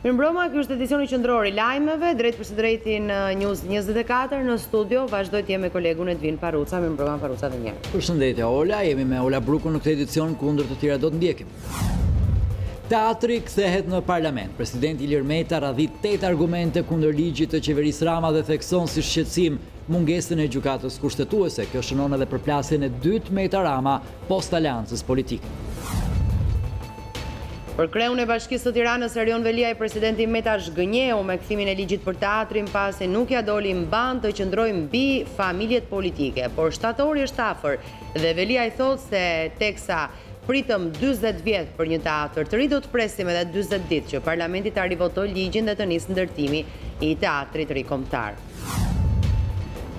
Mirëmbrëma, ky është edicioni qendror i lajmeve, drejt për së drejti në News24 në studio, vazhdoj të jem me kolegun Edvin Paruca. Mirëmbrëma Paruca dhe njerë. Përshëndetje Ola, jemi me Ola Brukun në këtë edicion, kundër të tjera do të ndjekim. Teatri kthehet në parlament. Presidenti Ilir Meta radhi 8 argumente kundër ligjit të qeverisë Rama dhe thekson si shqetësim mungesën e gjykatës kushtetuese. Kjo shënon edhe përplasjen e dytë Meta Rama post aleancës politike. Për kreun e Bashkisë së Tiranës, Erion Veliaj, presidenti Meta zhgënjeu me kthimin e ligjit për teatrin pasi nuk ja doli mban të qëndrojë mbi familjet politike, por shtatori është afër dhe Veliaj thotë se teksa pritëm 40 vjet për një teatr të ri, do të presim edhe 40 ditë që parlamenti ta rivotojë ligjin dhe të nisë ndërtimi i teatrit rikombëtar.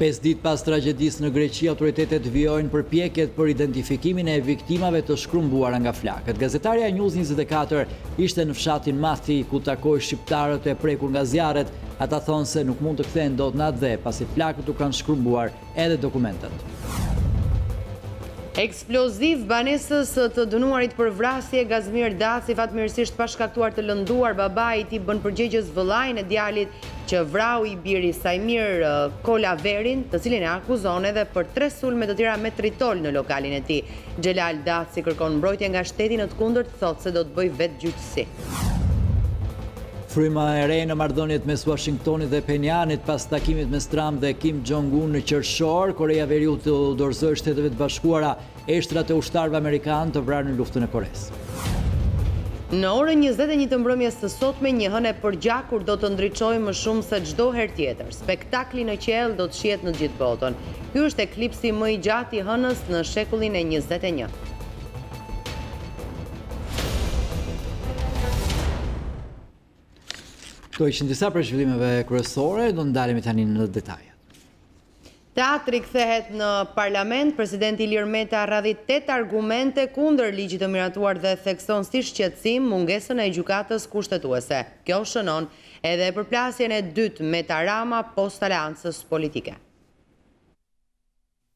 5 ditë pas tragjedisë në Greqi, autoritetet vijojnë përpjekjet për identifikimin e viktimave të shkrumbuara nga flakët. Gazetarja e News24 ishte në fshatin Mathi, ku takoi shqiptarët e prekur nga zjarret. Ata thonë se nuk mund të kthehen dot në atë dhe pasi flakët u kanë shkrumbuar edhe dokumentet. Eksploziv banesës të dënuarit për vrasje, Gazmir Daci fatmirësisht pa shkaktuar të lënduar. Babai i tij bën përgjegjës vëllain e djalit që vrau i biri Sajmir Kolaverin, të cilin e akuzon edhe për 3 sulme të tjera me tritol në lokalin e tij. Xhelal Daci kërkon mbrojtje nga shteti, në të kundërt thotë se do të bëjë vetë gjyqësi. Fryma e re në marrëdhëniet mes Washingtonit dhe Penjanit pas takimit mes Trump dhe Kim Jong-un në qershor. Koreja e Veriut të dorëzoi Shteteve të Bashkuara eshtrat e ushtarëve amerikanë të vrarë në luftën e Koresë. Në orën 21 të mbrëmjes të sotme, një hënë e përgjakur do të ndriçojë më shumë se çdo herë tjetër. Spektakli në qiell do të shihet në gjithë botën. Ky është eklipsi më i gjatë i hënës në shekullin e 21. Këto ishin disa për zhvillimeve kryesore, do ndalemi tani në detaje. Teatri kthehet në parlament. Presidenti Ilir Meta radhi 8 argumente kundër ligjit të miratuar dhe thekson si shqetësim mungesën e gjykatës kushtetuese. Kjo shënon edhe përplasjen e dytë Meta Rama post aleancës politike.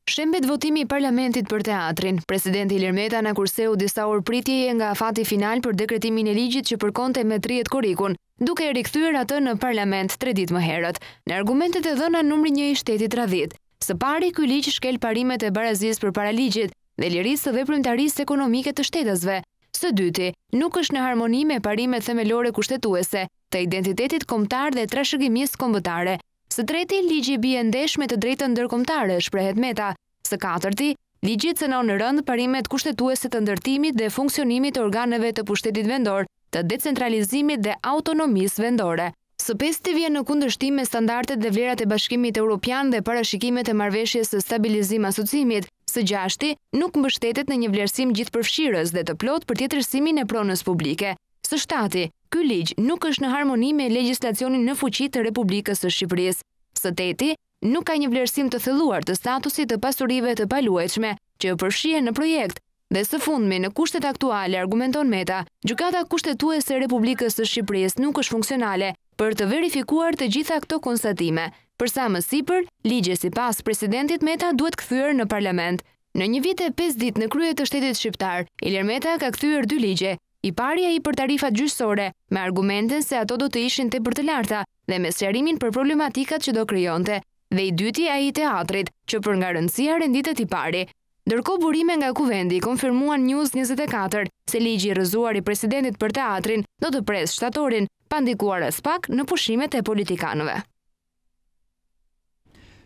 Shembet votimi i parlamentit për teatrin. Presidenti Ilir Meta na kurseu disa orë pritjeje nga fati final për dekretimin e ligjit që përkonte me 30 korrikun, duke e rikthyer atë në parlament 3 ditë më herët. Në argumentet e dhëna numri 1 i shtetit radhit. Së pari, ky ligj shkel parimet e barazisë përpara ligjit dhe lirisë së veprimtarisë ekonomike të shtetësve. Së dyti, nuk është në harmoni me parimet themelore kushtetuese të identitetit kombëtar dhe trashëgimisë kombëtare. Së treti, ligji bie ndesh me të drejtën ndërkombëtare, shprehet Meta. Së katërti, ligji cënon në rënd parimet kushtetuese të ndërtimit dhe funksionimit të organeve të pushtetit vendor, të decentralizimit dhe autonomisë vendore. Së pesti vjen në kundërshtim me standardet dhe vlerat e Bashkimit Evropian dhe parashikimet e marrëveshjes së stabilizim asociimit. Së gjashti, nuk mbështetet në një vlerësim gjithëpërfshirës dhe të plot për tjetërsimin e pronës publike. Së shtati, ky ligj nuk është në harmoni me legjislacionin në fuqi të Republikës së Shqipërisë. Së teti, nuk ka një vlerësim të thelluar të statusit të pasurive të paluajtshme që përfshihen në projekt. Dhe së fundmi, në kushtet aktuale, argumenton Meta, gjykata kushtetuese e Republikës së Shqipërisë nuk është funksionale për të verifikuar të gjitha këto konstatime. Përsa më sipër, ligji sipas presidentit Meta duhet kthyer në parlament. Në një vit e 5 ditë në krye të shtetit shqiptar, Ilir Meta ka kthyer 2 ligje. I pari ai për tarifat gjyqësore, me argumentin se ato do të ishin tepër të larta dhe me sqarimin për problematikat që do krijonte, dhe i dyti ai i teatrit, që për nga rëndësia renditet i pari. Ndërkohë burime nga kuvendi konfirmuan News24 se ligji i rrëzuar i presidentit për teatrin do të pres shtatorin, pa ndikuar as pak në pushimet e politikanëve.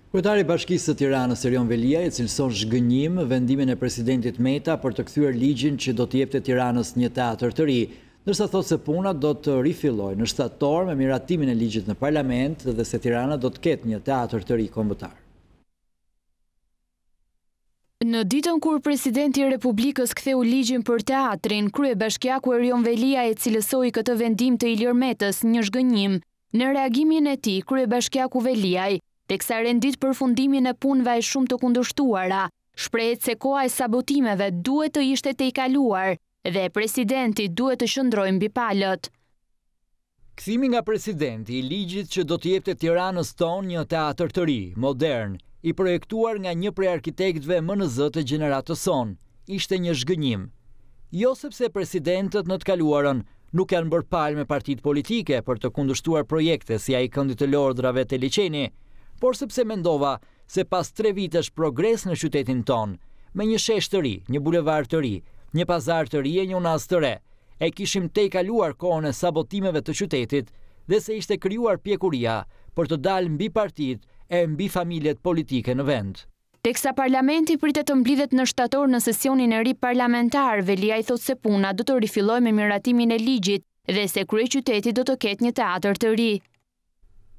Kryetari i Bashkisë së Tiranës, Erion Veliaj, cilëson zhgënjim vendimin e presidentit Meta për të kthyer ligjin që do të jepte Tiranës një teatr të ri, ndërsa thotë se puna do të rifillojë në shtator me miratimin e ligjit në parlament dhe se Tirana do të ketë një teatr të ri kombëtar. Në ditën kur presidenti i Republikës ktheu ligjin për teatrin, kryebashkiaku Erion Veliaj cilësoi këtë vendim të Ilir Metës një zhgënjim. Në reagimin e tij, kryebashkiaku Veliaj, teksa rendit përfundimin e punëve aq shumë të kundërshtuara, shprehet se koha e sabotimeve duhet të ishte tejkaluar dhe presidenti duhet të shndrojë mbi palët. Kthimi nga presidenti i ligjit që do të jepte Tiranës tonë një teatr të ri, modern, i projektuar nga një prej arkitektëve më në zë të gjeneratës sonë, ishte një zhgënjim. Jo sepse presidentët në të kaluarën nuk janë bërë palë me partitë politike për të kundërshtuar projekte si ai këndi të lordrave të Edicioni, por sepse mendova se pas 3 vitesh progres në qytetin ton, me një shesh të ri, një bulevard të ri, një pazar të ri e një unaz të re, e kishim te kaluar kohën e sabotimeve të qytetit dhe se ishte krijuar pjekuria për të dalë mbi partitë e mbi familjet politike në vend. Teksa parlamenti pritet të mblidhet në shtator në sesionin e ri parlamentar, Velia i thot se puna do të rifillojë me miratimin e ligjit dhe se kryeqyteti do të ketë një teatër të ri.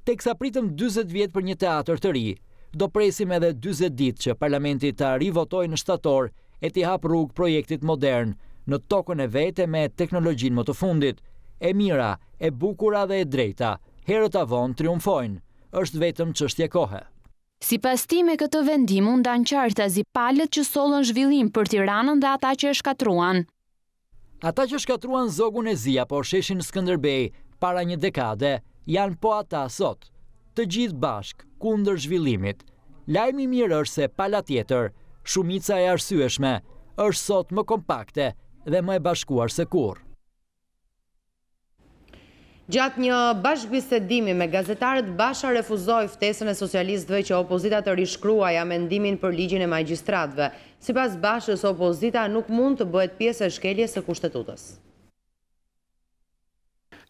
Teksa pritëm 40 vjet për një teatër të ri, do presim edhe 40 ditë që parlamenti ta rivotojë në shtator e t'i hap rrugë projektit modern në tokën e vete me teknologjinë më të fundit. E mira, e bukura dhe e drejta, herët avon triumfojnë, është vetëm çështje kohe. Sipas tij me këtë vendim u ndan qartë azi palët që sollën zhvillim për Tiranën dhe ata që e shkatruan. Ata që shkatruan zogun e Zia por sheshin Skënderbej para një dekade janë po ata sot, të gjithë bashk kundër zhvillimit. Lajmi i mirë është se pala tjetër, shumica e arsyeshme, është sot më kompakte dhe më e bashkuar se kurrë. Gjatë një bashkëbisedimi me gazetarët, Basha refuzoi ftesën e socialistëve që opozita të rishkruaja mendimin për ligjin e magjistratëve. Sipas Bashës, opozita nuk mund të bëhet pjesë e shkeljes së kushtetutës.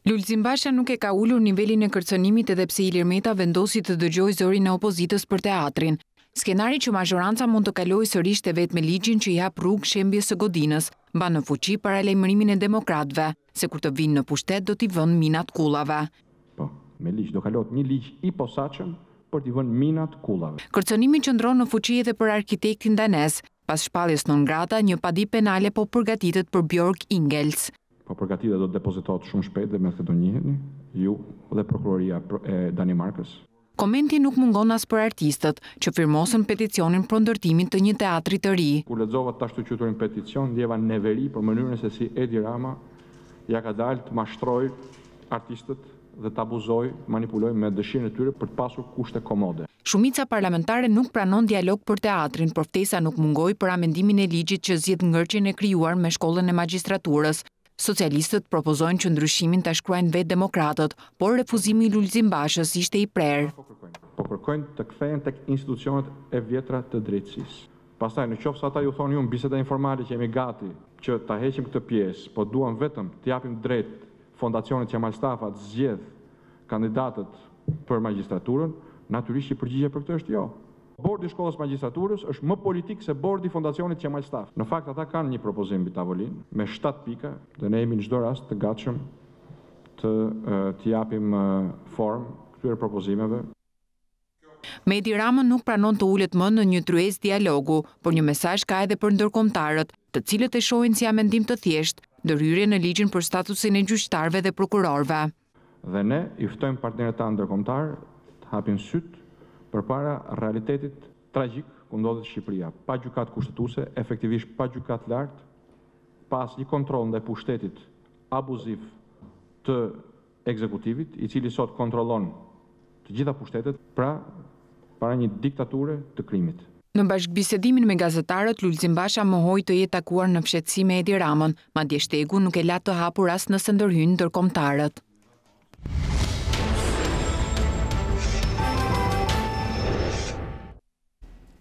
Lulzim Basha nuk e ka ulur nivelin e kërcënimit edhe pse Ilir Meta vendosi të dëgjojë zërin e opozitës për teatrin. Skenari që mazhoranca mund të kalojë sërish te vetë me ligjin që i hap rrugë shembjes së godinës, mban në fuqi para lajmërimin e demokratëve, se kur të vinë në pushtet do t'i vënë minat kullave. Po, me ligj do kalot një ligj i posaçëm për t'i vënë minat kullave. Kërcënimi qëndron në fuqi edhe për arkitektin danez, pas shpalljes non grata, një padi penale po përgatitet për Bjorg Ingels. Po përgatitja do të depozitohet shumë shpejt dhe me këtë do njiheni, ju dhe prokuroria e Danimarkës. Komenti nuk mungon as për artistët, që firmosën peticionin për ndërtimin të një teatri të ri. Kur lexova tash të quturin peticion, ndjeva neveri për mënyrën se si Edi Rama ja ka dalë të mashtrojë artistët dhe të abuzojë, manipulojë me dëshirën e tyre për të pasur kushte komode. Shumica parlamentare nuk pranon dialog për teatrin, por ftesa nuk mungoi për amendimin e ligjit që zgjedh ngërçjen e krijuar me shkollën e magjistraturës. Socialistët propozojnë që ndryshimin ta shkruajnë vetë demokratët, por refuzimi i Lulzim Bashës ishte i prerë. Po kërkojnë të kthehen tek institucionet e vjetra të drejtësisë. Pastaj në qoftë se ata ju thonë ju në biseda informale që jemi gati që ta heqim këtë pjesë, po duam vetëm të japim drejt fondacionit Qemal Stafa të zgjedh kandidatët për magjistraturën, natyrisht që përgjigjja për këtë është jo. Bordi i shkollës magjistraturës është më politik se bordi i fondacionit Qemal Stafa. Në fakt ata kanë një propozim mbi tavolinë me 7 pika dhe ne jemi në çdo rast të gatshëm të japim formë këtyre propozimeve. Edi Rama nuk pranon të ulet më në një tryezë dialogu, por një mesazh ka edhe për ndërkombëtarët, të cilët e shohin si amendim të thjeshtë, ndërhyrje në ligjin për statusin e gjyqtarëve dhe prokurorëve. Dhe ne i ftojmë partnerët tanë ndërkombëtar të hapin syt përpara realitetit tragjik ku ndodhet Shqipëria, pa gjykatë kushtetuese, efektivisht pa gjykatë lart, pas një kontroll ndaj pushtetit abuziv të ekzekutivit, i cili sot kontrollon të gjitha pushtetet, pra para një diktature të krimit. Në bashkëbisedimin me gazetarët, Lulzim Basha mohoi të jetë takuar në fshehtësi me Edi Ramën, madje shtegu nuk e la të hapur as nëse ndërhyjnë ndërkombëtarët.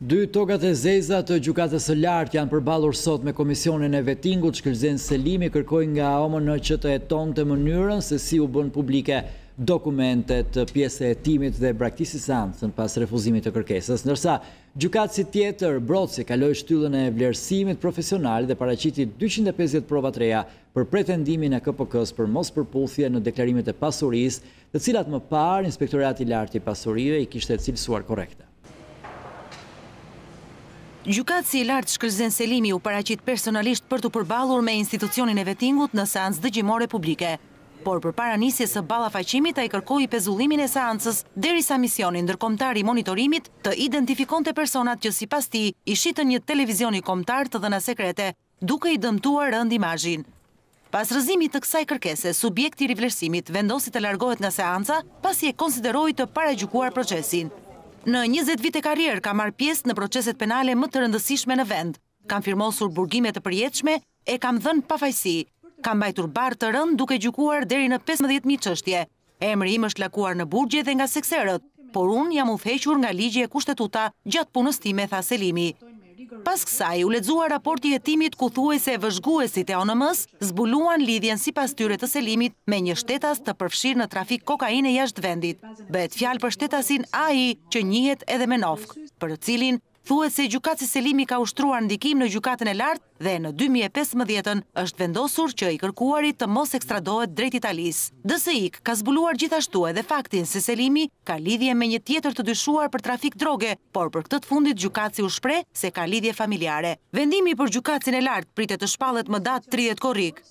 Dy tokat e zeza të gjykatës së lartë janë përballur sot me komisionin e vettingut. Shkëlqen Selimi kërkoi nga OMN që të hetonte mënyrën se si u bën publike dokumentet, pjesë e hetimit dhe braktisi seancën pas refuzimit të kërkesës, ndërsa gjykatësi tjetër Brotsi kaloi shtyllën e vlerësimit profesional dhe paraqiti 250 prova të reja për pretendimin e KPK-s për mospërputhje në deklarimet e pasurisë, të cilat më parë Inspektorati i Lartë i Pasurive i kishte cilësuar korrekte. Gjykatësi i lartë Shkëlqen Selimi u paraqit personalisht për të përballur me institucionin e vettingut në seancë dëgjimore publike. Por përpara nisjes së ballafaqimit ai kërkoi pezullimin e seancës derisa misioni ndërkombëtar i monitorimit të identifikonte personat që sipas tij i shitën një televizioni kombëtar të dhëna sekrete, duke i dëmtuar rënd imazhin. Pas rrëzimit të kësaj kërkese, subjekti i rivlerësimit vendosi të largohet nga seanca pasi e konsideroi të paragjykuar procesin. Në 20 vite karrierë ka marrë pjesë në proceset penale më të rëndësishme në vend, kam firmosur burgime të përjetshme, e kam dhënë pafajësi. Ka mbajtur barë të rënd duke gjykuar deri në 15.000 çështje. Emri im është lakuar në burgje dhe nga sekserët, por unë jam udhëhequr nga ligji e kushtetuta gjatë punës time, tha Selimi. Pas kësaj, u lexua raporti i hetimit ku thuaj se vëzhguesit e ONM-s zbuluan lidhjen sipas tyre të Selimit me një shtetas të përfshirë në trafik kokaine jashtë vendit. Bëhet fjalë për shtetasin AI që njihet edhe me nofk, për të cilin thuhet se gjykatësi Selimi ka ushtruar ndikim në gjykatën e lartë dhe në 2015 është vendosur që i kërkuarit të mos ekstradohet drejt Italisë. DSI ka zbuluar gjithashtu edhe faktin se Selimi ka lidhje me një tjetër të dyshuar për trafik droge, por për këtë të fundit gjykatësi u shpreh se ka lidhje familjare. Vendimi për gjykatësin e lartë pritet të shpallet më datë 30 korrik.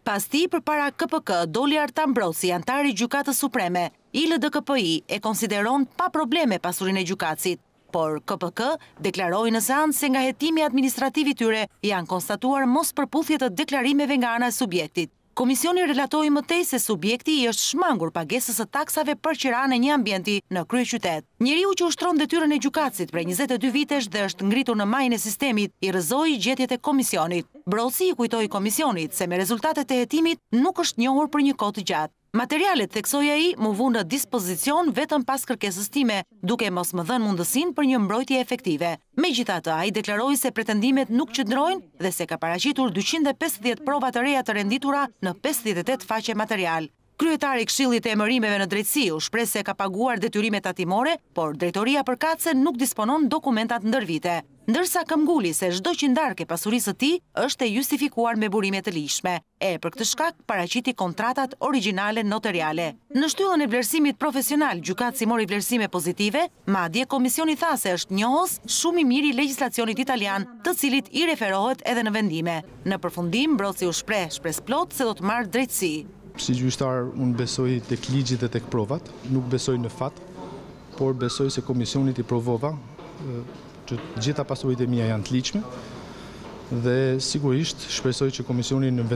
Pas tij, përpara KPK, doli Artan Brosi, antari i Gjykatës Supreme. ILDKPI e konsideron pa probleme pasurinë e gjykatësit. Por KPK deklaroi në seancë se nga hetimi administrativ i tyre janë konstatuar mos përputhje të deklarimeve nga ana e subjektit. Komisioni relatoi mëtej se subjekti i është shmangur pagesës së taksave për qiranë e një ambienti në kryeqytet. Njeriu që ushtron detyrën e gjykatësit prej 22 vitesh dhe është ngritur në majën e sistemit i rrëzoi gjetjet e komisionit. Brosi i kujtoi komisionit se me rezultatet e hetimit nuk është njohur për një kohë të gjatë. Materialet, theksoi ai, mu vu në dispozicion vetëm pas kërkesës time, duke mos më dhënë mundësinë për një mbrojtje efektive. Megjithatë, ai deklaroi se pretendimet nuk qëndrojnë dhe se ka paraqitur 250 prova të reja të renditura në 58 faqe material. Kryetari i Këshillit të Emërimeve në Drejtësi u shpreh se ka paguar detyrimet tatimore, por drejtoria përkatëse nuk disponon dokumentat ndërvite. Ndërsa këmbguli se çdo qindarkë e pasurisë së tij është e justifikuar me burime të ligjshme. Për këtë shkak paraqiti kontratat origjinale notariale. Në shtyllën e vlerësimit profesional, gjykatësi mori vlerësime pozitive, madje komisioni tha se është njohës shumë i mirë i legjislacionit italian, të cilit i referohet edhe në vendime. Në përfundim, Brosi u shpreh shpresplot se do të marrë drejtësi. Si gjyqtar, unë besoj tek ligji dhe tek provat, nuk besoj në fat, por besoj se komisionit i provova që gjitha pasuritë e mia janë të ligjshme dhe sigurisht shpresoj që komisioni në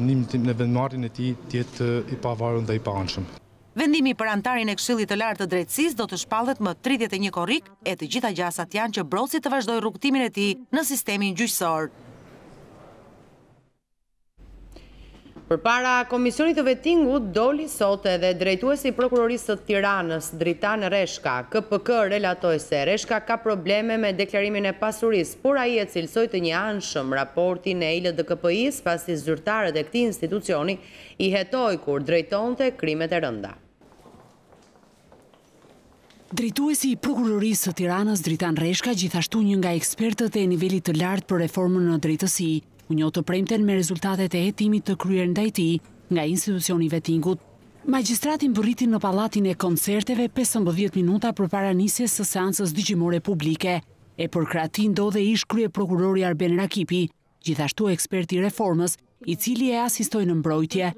vendmarrjen e tij të jetë i pavarur dhe i paanshëm. Vendimi për antarin e Këshillit të Lartë të Drejtësisë do të shpallet më 31 korrik, e të gjitha gjasat janë që Brosi të vazhdojë rrugtimin e tij në sistemin gjyqësor. Përpara Komisionit të Vettingut doli sot edhe drejtuesi i Prokurorisë së Tiranës, Dritan Reshka. KPK relatoi se Reshka ka probleme me deklarimin e pasurisë, por ai e cilësoi të njëanshëm raportin e ILDKPI-s pasi zyrtarët e këtij institucioni i hetoi kur drejtonte krimet e rënda. Drejtuesi i Prokurorisë së Tiranës, Dritan Reshka, gjithashtu një nga ekspertët e nivelit të lartë për reformën në drejtësi, u njoh të premten me rezultatet e hetimit të kryer ndaj tij nga institucioni i Vettingut. Magjistrati mbërriti në pallatin e koncerteve 15 minuta përpara nisjes së seancës dëgjimore publike. Për krah tij ndodhe ish krye prokurori Arben Rakipi, gjithashtu ekspert i reformës, i cili e asistoi në mbrojtje.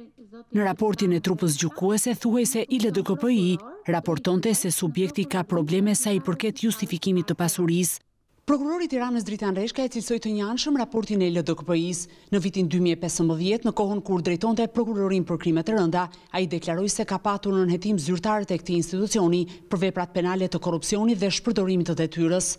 Në raportin e trupës gjykuese thuhej se ILDKPI raportonte se subjekti ka probleme sa i përket justifikimit të pasurisë. Prokurori i Tiranës Dritan Reshka e cilësoi të njëanshëm raportin e ILDKPI-s. Në vitin 2015, në kohën kur drejtonte prokurorin për krime të rënda, ai deklaroi se ka patur në hetim zyrtarët e këtij institucioni për veprat penale të korrupsionit dhe shpërdorimit të detyrës.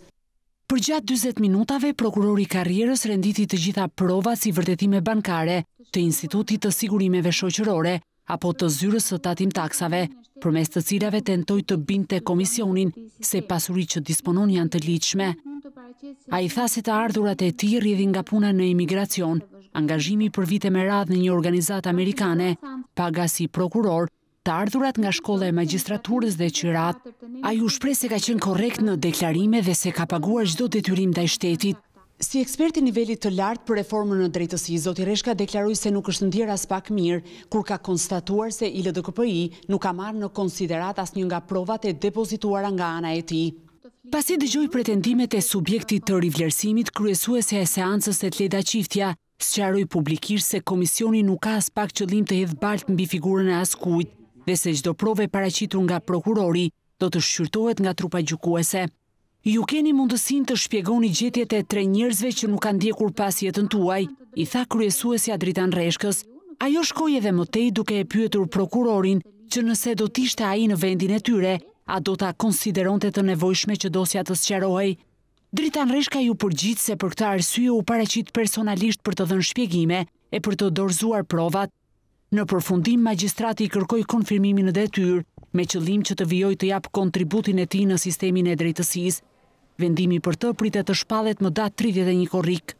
Përgjatë 40 minutave, prokurori i karrierës renditi të gjitha provat si vërtetime bankare, të Institutit të Sigurimeve Shoqërore apo të zyrës së tatim taksave, përmes të cilave tentoi të binte komisionin se pasuritë që disponon janë të ligjshme. A i tha se të ardhurat e tij rrjedhin nga puna në imigracion, angazhimi për vite me radhë në një organizatë amerikane, paga si prokuror, të ardhurat nga shkolla e magjistraturës dhe qirat. Ai u shpreh se ka qenë korrekt në deklarime dhe se ka paguar çdo detyrim ndaj shtetit. Si ekspert i nivelit të lartë për reformën në drejtësi, zoti Reshka deklaroi se nuk është ndjer as pak mirë kur ka konstatuar se ILDKPI nuk ka marrë në konsiderat asnjë nga provat e depozituara nga ana e tij. Pasi dëgjoi pretendimet e subjektit të rivlerësimit, kryesuesja e seancës Leda Qiftja sqaroi publikisht se komisioni nuk ka as pak qëllim të hedhë baltë mbi figurën e askujt dhe se çdo provë e paraqitur nga prokurori do të shqyrtohet nga trupa gjykuese. Ju keni mundësinë të shpjegoni gjetjet e 3 njerëzve që nuk kanë ndjekur pas jetën tuaj, i tha kryesuesja Dritan Reshkës. Ajo shkoi edhe më tej duke e pyetur prokurorin që nëse do të ishte ai në vendin e tyre, a do ta konsideronte të nevojshme që dosja të sqarohej. Dritan Reshka ju përgjigj se për këtë arsye u paraqit personalisht për të dhënë shpjegime e për të dorëzuar provat. Në përfundim, magjistrati kërkoi konfirmimin në detyrë me qëllim që të vijojë të jap kontributin e tij në sistemin e drejtësisë. Vendimi për të pritet të shpallet më datë 31 korrik.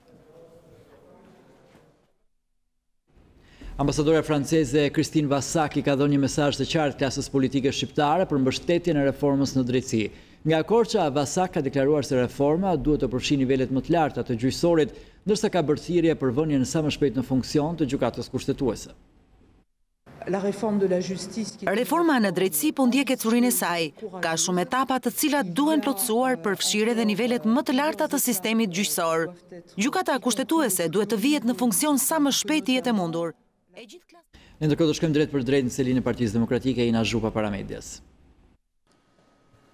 Ambasadore franceze Christine Vassaki ka dhënë një mesazh të qartë klasës politike shqiptare për mbështetjen e reformës në drejtësi. Nga Korça, Vasak ka deklaruar se reforma duhet të përfshijë nivelet më të larta të gjyqësorit, ndërsa ka bërë thirrje për vënien sa më shpejt në funksion të gjykatës kushtetuese. Reforma në drejtësi po ndjek ecurinë e saj. Ka shumë etapa të cilat duhen plotësuar për fshirje dhe nivelet më të larta të sistemit gjyqësor. Gjykata kushtetuese duhet të vihet në funksion sa më shpejt jetë e mundur. Në ndërkohë do shkojmë drejt për drejt në selinë e Partisë Demokratike Ina Zhupa para medias.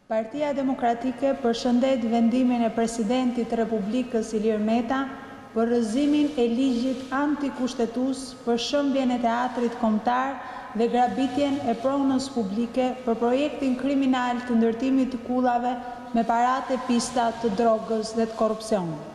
Partia Demokratike përshëndet vendimin e Presidentit Republikës Ilir Meta për rrëzimin e ligjit antikushtetues për shëmbjen e teatrit kombëtar dhe grabitjen e pronës publike për projektin kriminal të ndërtimit të kullave me paratë e pista të drogës dhe të korrupsionit.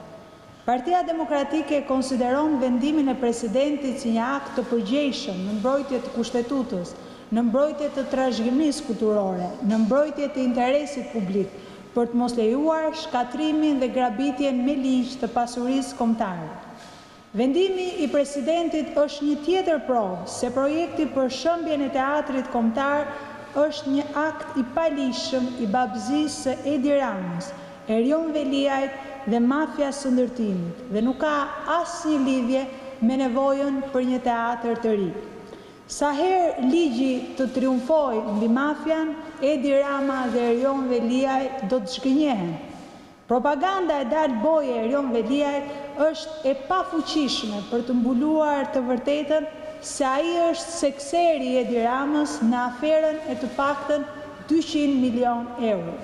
Partia Demokratike konsideron vendimin e Presidentit si një akt të përgjegjshëm në mbrojtje të kushtetutës, në mbrojtje të trashëgimisë kulturore, në mbrojtje të interesit publik, për të mos lejuar shkatrimin dhe grabitjen me ligj të pasurisë kombëtare. Vendimi i Presidentit është një tjetër provë se projekti për shëmbjen e teatrit kombëtar është një akt i palishëm i babëzisë së Edi Ramës, Erion Veliajt dhe mafjas së ndërtimit dhe nuk ka asnjë lidhje me nevojën për një teatr të ri. Sa herë ligji të triumfojë mbi mafian, Edi Rama dhe Erion Veliaj do të zhgënjehen. Propaganda e dal boje e Erion Veliaj është e pafuqishme për të mbuluar të vërtetën se ai është sekseri i Edi Ramës në aferën e të paktën 200 milion euro.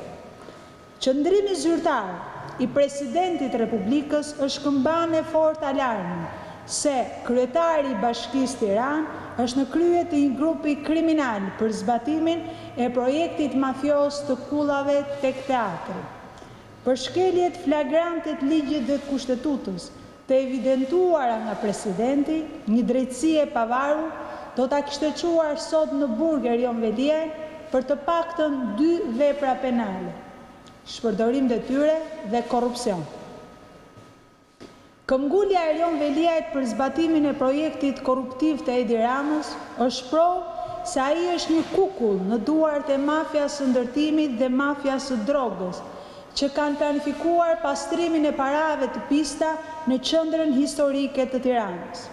Qëndrimi zyrtar i Presidentit Republikës është këmbane fort alarmi se kryetari i Bashkisë Tiranë është në krye të një grupi kriminal për zbatimin e projektit mafios të kullave tek teatri. Për shkeljet flagrante të ligjit dhe të kushtetutës të evidentuara nga Presidenti, një drejtësi e pavarur do ta kishte çuar sot në burg Erion Veliaj për të paktën 2 vepra penale: shpërdorim detyre dhe korrupsion. Këmbgulja e Erion Veliajt për zbatimin e projektit korruptiv të Edi Ramës është provë se ai është një kukull në duart e mafjas së ndërtimit dhe mafjas së drogës, që kanë planifikuar pastrimin e parave të pista në qendrën historike të Tiranës.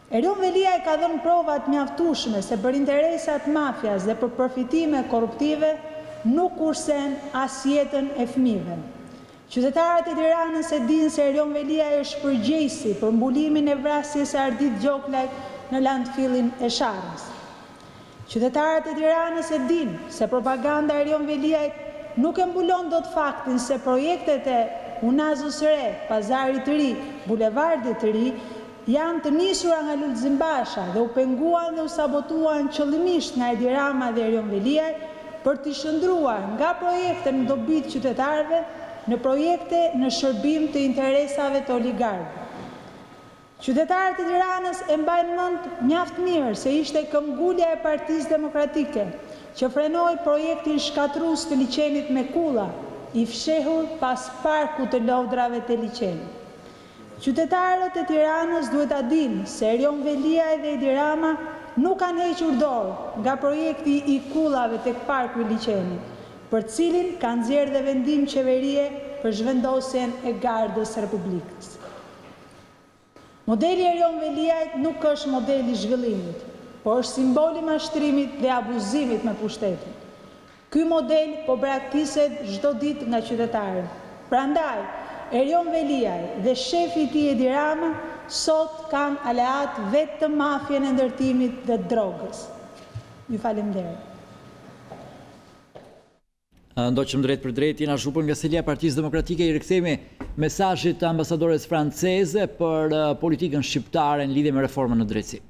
Erion Veliaj ka dhënë prova të mjaftueshme se për interesat mafjas dhe për përfitime korruptive nuk kursen as jetën e fëmijëve. Qytetarët e Tiranës e dinë se Erion Veliaj është përgjegjësi për mbulimin e vrasjes së Ardit Gjoklajt në landfillin e Sharrës. Qytetarët e Tiranës e dinë se propaganda e Erion Veliajt nuk e mbulon dot faktin se projektet e Unazës së Re, Pazarit të Ri, Bulevardit të Ri janë të nisura nga Lulzim Basha dhe u penguan dhe u sabotuan qëllimisht nga Edi Rama dhe Erion Veliaj për të shndruar nga projekte në dobi të qytetarëve në projekte në shërbim të interesave të oligarkëve. Qytetarët e Tiranës e mbajnë mend mjaft mirë se ishte këmbgulja e Partisë Demokratike që frenoi projektin shkatrues të liçenit me kulla, i fshehur pas parkut të lodhrave të liçenit. Qytetarët e Tiranës duhet ta dinë se Erion Veliaj dhe Edi Rama nuk kanë hequr dorë nga projekti i kullave tek parku i liçenit, për cilin kanë nxjerrë dhe vendim qeverie për zhvendosjen e Gardës Republikës. Modeli Erion Veliajt nuk është modeli i zhvillimit, por është simboli i mashtrimit dhe abuzimit me pushtetin. Ky model po braktiset çdo ditë nga qytetarët. Prandaj, Erion Veliaj dhe shefi i tij Edi Rama sot kanë aleat vetëm mafjen e ndërtimit dhe drogës. Ju falenderoj. Ndoqëm drejt për drejt, jena zhupën nga selia Partisë Demokratike, i rikthemi mesazhit të ambasadores franceze për politikën shqiptare në lidhje me reformën në drejtësi.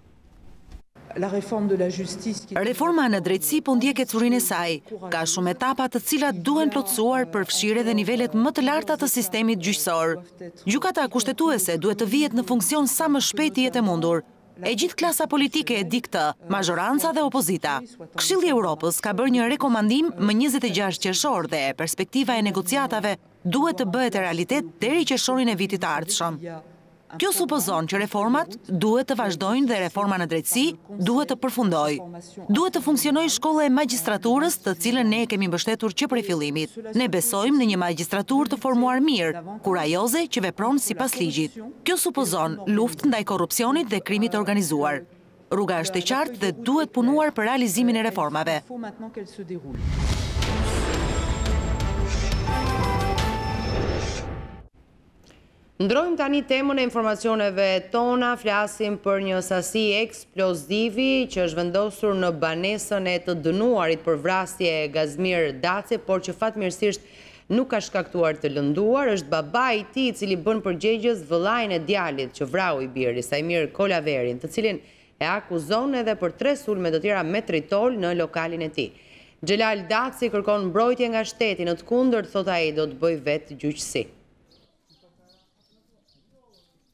Reforma në drejtësi po ndjek ecurinë e saj. Ka shumë etapa të cilat duhen plotësuar për fshirje dhe nivelet më të larta të sistemit gjyqësor. Gjykata kushtetuese duhet të vihet në funksion sa më shpejt jetë e mundur. E gjithë klasa politike e di këtë, mazhoranca dhe opozita. Këshilli i Evropës ka bërë një rekomandim më 26 qershor dhe perspektiva e negociatave duhet të bëhet e realitet deri qershorin e vitit të ardhshëm. Kjo supozon që reformat duhet të vazhdojnë dhe reforma në drejtësi duhet të përfundojë. Duhet të funksionojë shkolla e magjistraturës, të cilën ne kemi mbështetur që prej fillimit. Ne besojmë në një magjistraturë të formuar mirë, kurajoze që vepron sipas ligjit. Kjo supozon luftë ndaj korrupsionit dhe krimit të organizuar. Rruga është e qartë dhe duhet punuar për realizimin e reformave. Ndrojmë tani temën e informacioneve tona, flasim për një sasi eksplozivi që është vendosur në banesën e të dënuarit për vrasje Gazmir Dace, por që fatmirësisht nuk ka shkaktuar të lënduar. Është babai i tij i cili bën përgjegjës vëllain e djalit që vrau i biri, Sajmir Kolaverin, të cilin e akuzon edhe për 3 sulme të tjera me tritol në lokalin e tij. Xhelal Daci kërkon mbrojtje nga shteti, në të kundërt thot ai do të bëj vetë gjyqësi.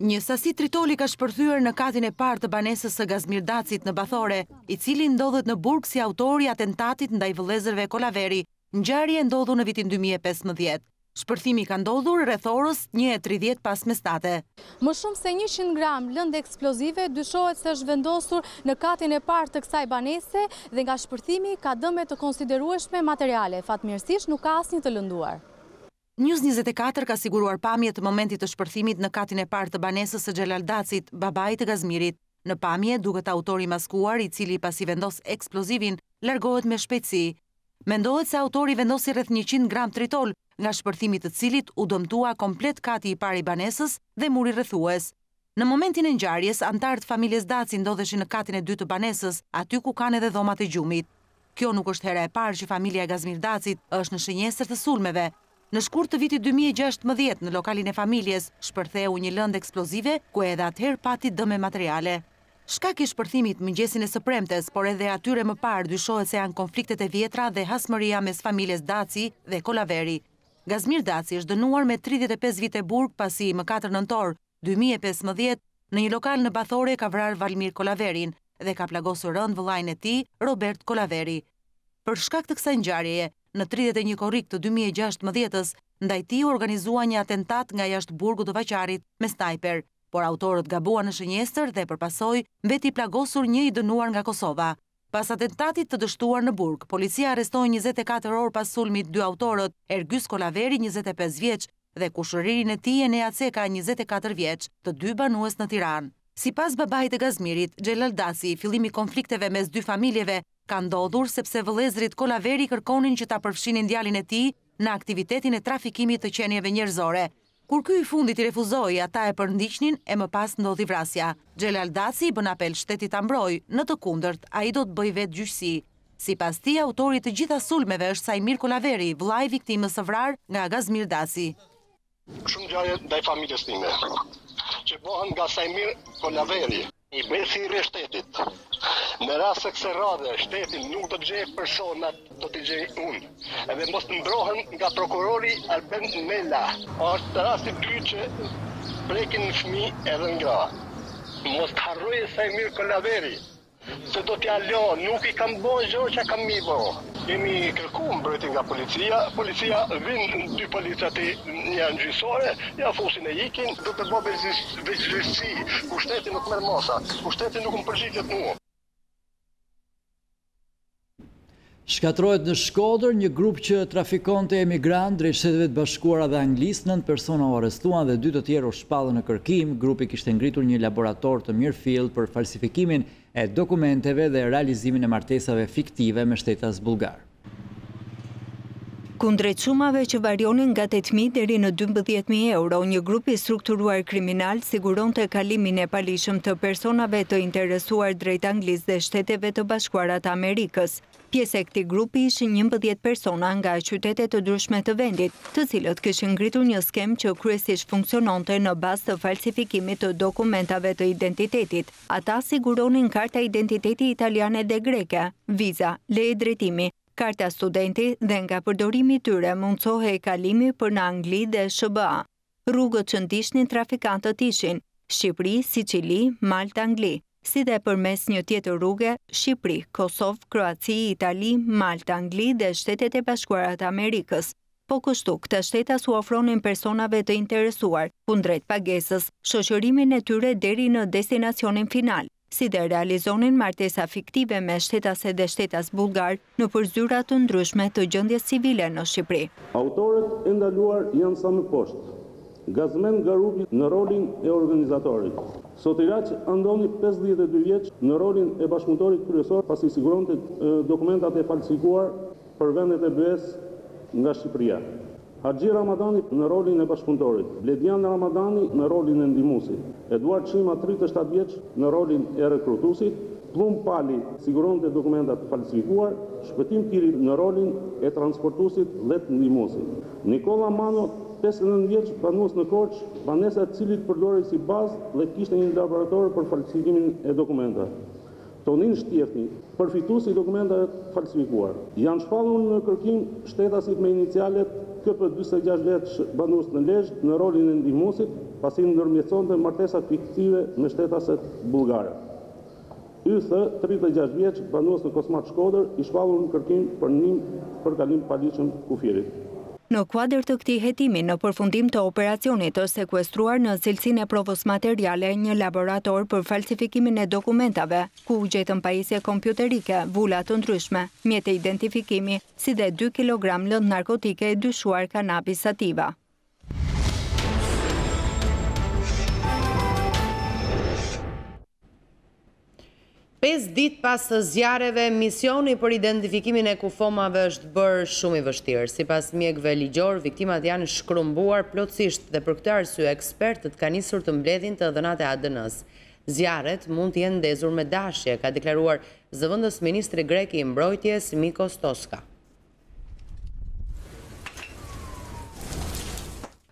Një sasi tritoli ka shpërthyer në katin e parë të banesës së Gazmir Dacit në Bathore, i cili ndodhet në burg si autori atentatit ndaj vëllezërve Kolaveri. Ngjarja ndodhu në vitin 2015. Shpërthimi ka ndodhur rreth orës 1:30 pas mesnate. Më shumë se 100 gram lëndë eksplozive dyshohet se është vendosur në katin e parë të kësaj banese dhe nga shpërthimi ka dëme të konsiderueshme materiale. Fatmirësisht nuk ka asnjë të lënduar. News24 ka siguruar pamje të momentit të shpërthimit në katin e parë të banesës së Xhelal Dacit, babait të Gazmirit. Në pamje duket autori maskuar, i cili pasi vendos eksplozivin, largohet me shpejtësi. Mendohet se autori vendosi rreth 100 gram tritol, nga shpërthimi të cilit u dëmtua komplet kati i parë i banesës dhe muri rrethues. Në momentin e ngjarjes, antarët familjes Daci ndodheshin në katin e dytë të banesës, aty ku kanë edhe dhomat e gjumit. Kjo nuk është hera e parë që familja e Gazmir Dacit është në shënjestër të sulmeve. Në shkurt të vitit 2016, në lokalin e familjes, shpërtheu një lëndë eksplozive, ku edhe atëherë pati dëme materiale. Shkak i shpërthimit mëngjesin e së premtes, por edhe atyre më parë dyshohet se janë konfliktet e vjetra dhe hasmëria mes familjes Daci dhe Kolaveri. Gazmir Daci është dënuar me 35 vite burg pasi më 4 nëntor 2015 në një lokal në Bathore ka vrarë Valmir Kolaverin dhe ka plagosur rënd vëllain e tij, Robert Kolaveri. Për shkak të kësaj ngjarjeje, në 31 korrik të 2016-s, ndaj tij u organizua një atentat nga jashtë burgut të Vaqarit me snajper, por autorët gabuan në shënjestër dhe përpasoj mbeti plagosur një i dënuar nga Kosova. Pas atentatit të dështuar në burg, policia arrestoi 24 orë pas sulmit 2 autorët, Ergjys Kolaveri 25 vjeç dhe kushëririn e tij Enea Ceka 24 vjeç, të dy banues në Tiranë. Sipas babait të Gazmirit, Xhelal Daci, fillimi i konflikteve mes dy familjeve ka ndodhur sepse vëllezërit Kolaveri kërkonin që ta përfshinin djalin e tij në aktivitetin e trafikimit të qenieve njerëzore. Kur ky i fundit i refuzoi, ata e përndiqnin e më pas ndodhi vrasja. Xhelal Daci bën apel shtetit ta mbrojë, në të kundërt ai do të bëjë vetë gjyqësi. Sipas tij, autori të gjitha sulmeve është Sajmir Kolaveri, vllai i viktimës së vrarë nga Gazmir Daci. Shumë ngjarje ndaj familjes time, që bëhen nga Sajmir Kolaveri, i besi i shtetit. Në rast se kësaj radhe, shteti nuk do të gjejë personat, do të gjej unë. Edhe mos të mbrohen nga prokurori Alben Mela. Është rasti i dytë që prekin fëmijë edhe gra. Mos të harrojë Sajmir Kolaveri, se do t'ja lë, nuk i kam bërë gjë që kam mi bërë. Kemi kërkuar mbrojtje nga policia vin dy policat një gjyqësore, ja fusin e ikin, do të bëjë veçgjyqësi, ku shteti nuk merr mosa, ku shteti nuk më përgjigjet mua. Shkatrohet në Shkodër një grup që trafikonte emigrant drejt Shteteve të Bashkuara dhe Anglisë, 9 persona u arrestuan dhe 2 të tjerë u shpallën në kërkim. Grupi kishte ngritur një laborator të mirëfill për falsifikimin e dokumenteve dhe realizimin e martesave fiktive me shtetas bullgar. Kundrejt sumave që varionin nga 8.000 deri në 12.000 euro, një grup i strukturuar kriminal siguronte kalimin e palishëm të personave të interesuar drejt Anglisë dhe Shteteve të Bashkuara të Amerikës. Pjesë e këtij grupi ishin 11 persona nga qytete të ndryshme të vendit, të cilët kishin ngritur një skem që kryesisht funksiononte në bazë të falsifikimit të dokumentave të identitetit. Ata siguronin karta identiteti italiane dhe greke, viza, leje drejtimi, karta studenti dhe nga përdorimi i tyre mundsohej kalimi për në Angli dhe SBA. Rrugët që ndiqnin trafikantët ishin Shqipëri, Sicili, Malta, Angli. si dhe përmes një tjetër rruge, Shqipëri, Kosovë, Kroaci, Itali, Malta, Angli dhe Shtetet e Bashkuara të Amerikës. Po kështu, këta shteta su ofronin personave të interesuar, kundrejt pagesës, shoqërimin e tyre deri në destinacionin final, si dhe realizonin martesa fiktive me shtetase dhe shtetas bulgar në përzyra të ndryshme të gjendjes civile në Shqipëri. Autorët e ndaluar janë sa më poshtë. Gazmen Garubi në rolin e organizatorit. Sotiraq Andoni 52 vjeç në rolin e bashkëpunëtorit kryesor pasi siguronte dokumentat e falsifikuar për vendet e BE-s nga Shqipëria. Haxhi Ramadani në rolin e bashkëpunëtorit, Bledian Ramadani në rolin e ndihmuesit, Eduard Shima 37 vjeç në rolin e rekrutuesit, Plum Pali siguronte dokumentat falsifikuar, Shpëtim Kiri në rolin e transportuesit dhe të ndihmuesit. Nikola Mano 59 vjeç banues në Korç, banesa e cilit përdorej si bazë dhe kishte një laborator për falsifikimin e dokumentave. Tonin Shtjefni, përfituesi i dokumentave falsifikuar. Janë shpallur në kërkim shtetasit me inicialet KP 46 vjeç banues në Lezhë në rolin e ndihmuesit, pasi ndërmjetësonte martesa fiktive me shtetaset bullgare. YTH 36 vjeç banues në Kosmat Shkodër, i shpallur në kërkim për përkalim paligjshëm kufirit. Në kuadër të këtij hetimi, në përfundim të operacionit është sekuestruar në cilësinë e provës materiale një laborator për falsifikimin e dokumentave, ku u gjetën pajisje kompjuterike, vula të ndryshme, mjete identifikimi, si dhe 2 kg lëndë narkotike e dyshuar kanabis sativa. Pes ditë pas të zjarreve, misioni për identifikimin e kufomave është bërë shumë i vështirë. Sipas mjekëve ligjor, viktimat janë shkrumbuar plotësisht dhe për këtë arsye ekspertët kanë nisur të mbledhin të dhënat e ADN-s. Zjarret mund të jenë ndezur me dashje, ka deklaruar zëvendës ministri grek i mbrojtjes Mikos Toska.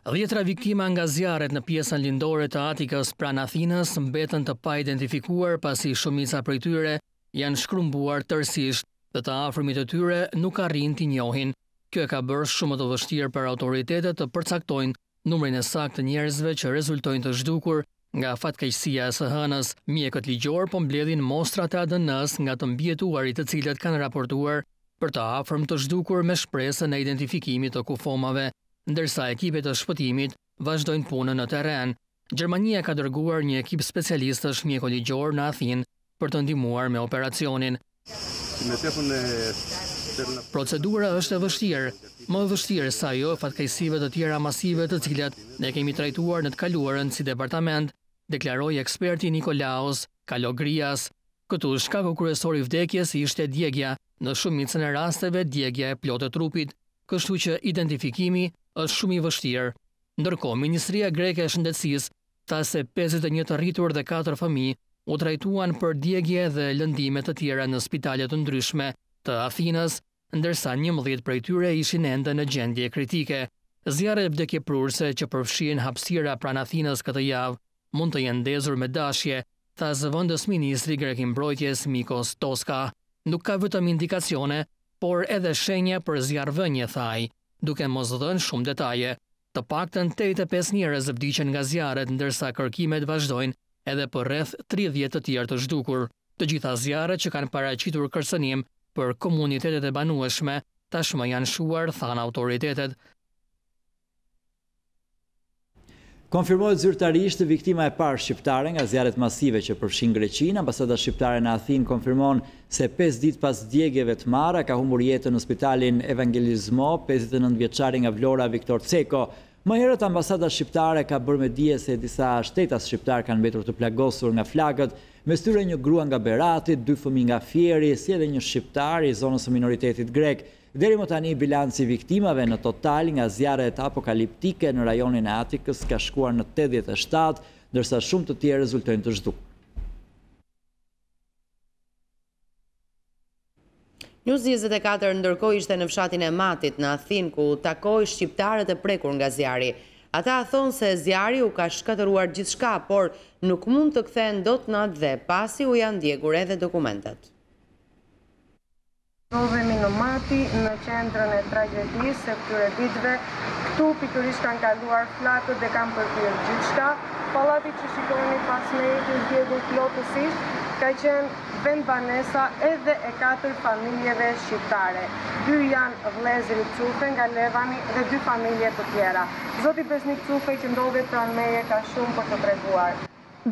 10 viktima nga zjarret në pjesën lindore të Atikës pranë Athinës mbetën të pa identifikuar pasi shumica prej tyre janë shkrumbuar tërësisht dhe të afërmit e tyre nuk arrin t'i njohin. Kjo e ka bërë shumë të vështirë për autoritetet të përcaktojnë numrin e saktë të njerëzve që rezultojnë të zhdukur nga fatkeqësia e së hënës. Mjekët ligjor po mbledhin mostrat e ADN-s nga të mbjetuarit të cilët kanë raportuar për të afërm të zhdukur me shpresën e identifikimit të kufomave, ndërsa ekipet të shpëtimit vazhdojnë punën në terren. Gjermania ka dërguar një ekip specialistësh mjekoligjor në Athinë për të ndihmuar me operacionin. Procedura është e vështirë, më vështirë sa ajo fatkeqësive të tjera masive të cilat ne kemi trajtuar në të kaluarën si departament, deklaroi eksperti Nikolaos Kalogrias. Këtu shkaku kryesor i vdekjes ishte djegja, në shumicën e rasteve djegja e plotë e trupit, kështu që identifikimi është shumë i vështirë. Ndërkohë, Ministria Greke e Shëndetësisë tha se 51 të rritur dhe 4 fëmijë u trajtuan për djegje dhe lëndime të tjera në spitale të ndryshme të Athinës, ndërsa 11 prej tyre ishin ende në gjendje kritike. Zjarret vdekjeprurse që përfshin hapësira pranë Athinës këtë javë mund të jenë ndezur me dashje, tha zëvendës ministri grek i mbrojtjes Mikos Toska. Nuk ka vetëm indikacione, por edhe shenja për zjarrvënie, thaj, duke mos dhënë shumë detaje. Të paktën 85 njerëz vdiqën nga zjarret, ndërsa kërkimet vazhdojnë edhe për rreth 30 të tjerë të zhdukur. Të gjitha zjarret që kanë paraqitur kërcënim për komunitetet e banueshme tashmë janë shuar, thanë autoritetet. Konfirmohet zyrtarisht viktima e parë shqiptare nga zjarret masive që përfshin Greqinë. Ambasada shqiptare në Athinë konfirmon se 5 ditë pas djegjeve të marra ka humbur jetën në spitalin Evangelizmo 59 vjeçari nga Vlora Viktor Ceko. Më herët ambasada shqiptare ka bërë me dije se disa shtetas shqiptar kanë mbetur të plagosur nga flakët, mes tyre një grua nga Berati, 2 fëmijë nga Fieri, si edhe një shqiptar i zonës së minoritetit grek. Deri më tani bilanci viktimave në total nga zjarret apokaliptike në rajonin e Atikës ka shkuar në 87, ndërsa shumë të tjerë rezultojnë të zhdukur. News24 ndërkohë ishte në fshatin e Matit në Athinë ku takoi shqiptarët e prekur nga zjarri. Ata thonë se zjarri u ka shkatëruar gjithçka, por nuk mund të kthehen dot në atë dhe pasi u janë ndjekur edhe dokumentet. Ndodhemi në Mati, në qendrën e tragjedisë se këtyre ditëve. Këtu pikërisht kanë kaluar flakët dhe kanë përfyer gjithçka. Pallati që shikoni pas me është ndjekur plotësisht. ka qenë vend banesa edhe e 4 familjeve shqiptare. 2 janë vëllezërit Cufe nga Levani dhe 2 familje të tjera. Zoti Besnik Cufe që ndodhet pranë meje ka shumë për të treguar.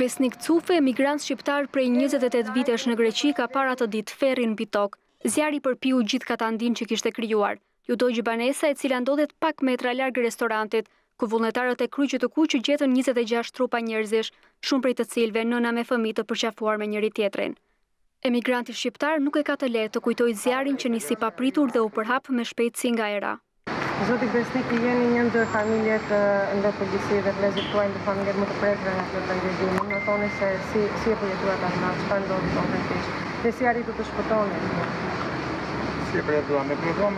Besnik Cufe, emigrant shqiptar prej 28 vitesh në Greqi, ka para të ditë ferrin mbi tokë. Zjarri përpiu gjithë katandin që kishte krijuar. Ju dogj banesa e cila ndodhet pak metra larg restorantit, ku vullnetarët e kryqit të kuq gjetën 26 trupa njerëzish, shumë prej të cilëve nëna me fëmijë të përqafuar me njëri tjetrin. Emigranti shqiptar nuk e ka të lehtë të kujtojë zjarrin që nisi papritur dhe u përhap me shpejtësi nga era. Zoti Besnik, jeni një ndër familjet ndër policë dhe vëllezërit tuaj ndër familjet më të prekshme nga kjo tragedi. Më thoni se si e përjetuat atë natë, çfarë ndodhi konkretisht dhe si arritu të shpëtoni? Si e përjetuam